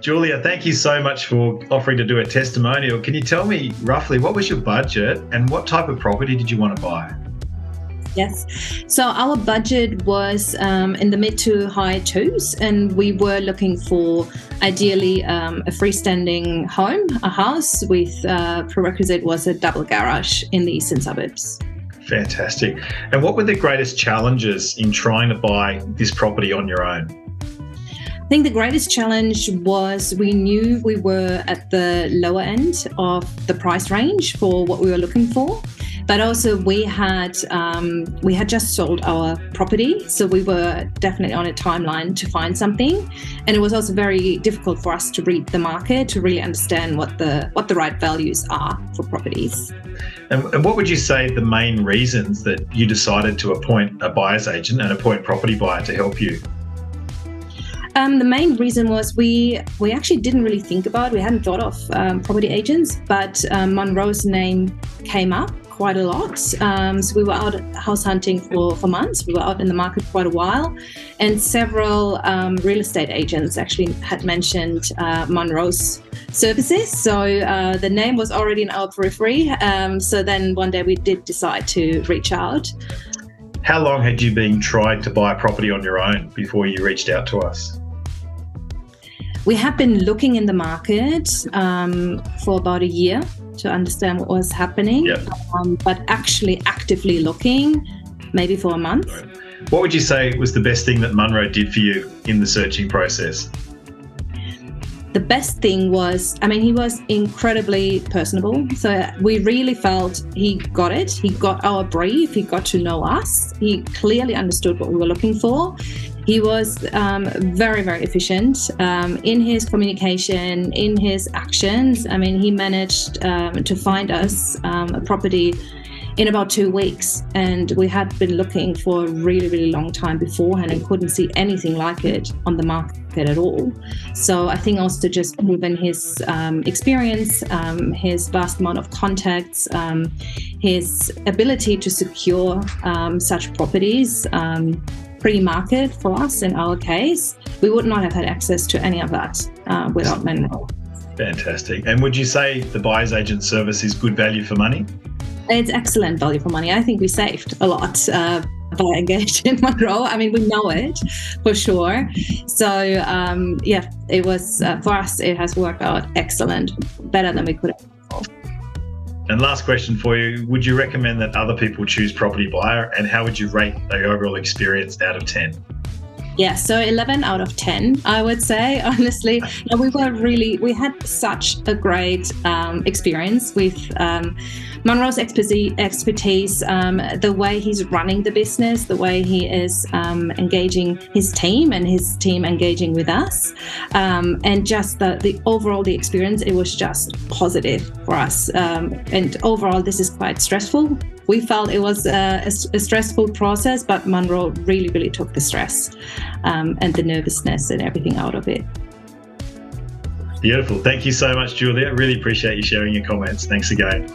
Julia, thank you so much for offering to do a testimonial. Can you tell me roughly what was your budget and what type of property did you want to buy? Yes. So our budget was in the mid to high twos, and we were looking for ideally a freestanding home, a house with prerequisite was a double garage in the eastern suburbs. Fantastic. And what were the greatest challenges in trying to buy this property on your own? I think the greatest challenge was we knew we were at the lower end of the price range for what we were looking for. But also we had just sold our property, so we were definitely on a timeline to find something, and it was also very difficult for us to read the market to really understand what the right values are for properties. And what would you say the main reasons that you decided to appoint a buyer's agent and appoint property buyer to help you? The main reason was we actually didn't really think about, we hadn't thought of property agents, but Munro's name came up quite a lot. So we were out house hunting for months. We were out in the market quite a while, and several real estate agents actually had mentioned Munro's services. So the name was already in our periphery. So then one day we did decide to reach out. How long had you been trying to buy a property on your own before you reached out to us? We had been looking in the market for about a year to understand what was happening, yep. But actually actively looking maybe for a month. What would you say was the best thing that Munro did for you in the searching process? The best thing was, he was incredibly personable. So we really felt he got it. He got our brief. He got to know us. He clearly understood what we were looking for. He was very, very efficient in his communication, in his actions. He managed to find us a property in about 2 weeks, and we had been looking for a really, really long time beforehand and couldn't see anything like it on the market at all. So I think also just given his experience, his vast amount of contacts, his ability to secure such properties pre-market for us in our case, we would not have had access to any of that without Munro. Fantastic. And would you say the buyer's agent service is good value for money? It's excellent value for money. I think we saved a lot by engaging in Munro. We know it for sure. So it was for us. It has worked out excellent, better than we could have. And last question for you: would you recommend that other people choose Property Buyer, and how would you rate the overall experience out of 10? Yeah, so 11 out of 10, I would say, honestly. We had such a great experience with Munro's expertise, the way he's running the business, the way he is engaging his team and his team engaging with us, and just the overall experience, it was just positive for us. And overall, this is quite stressful. We felt it was a stressful process, but Munro really, really took the stress and the nervousness and everything out of it. Beautiful. Thank you so much, Julia. Really appreciate you sharing your comments. Thanks again.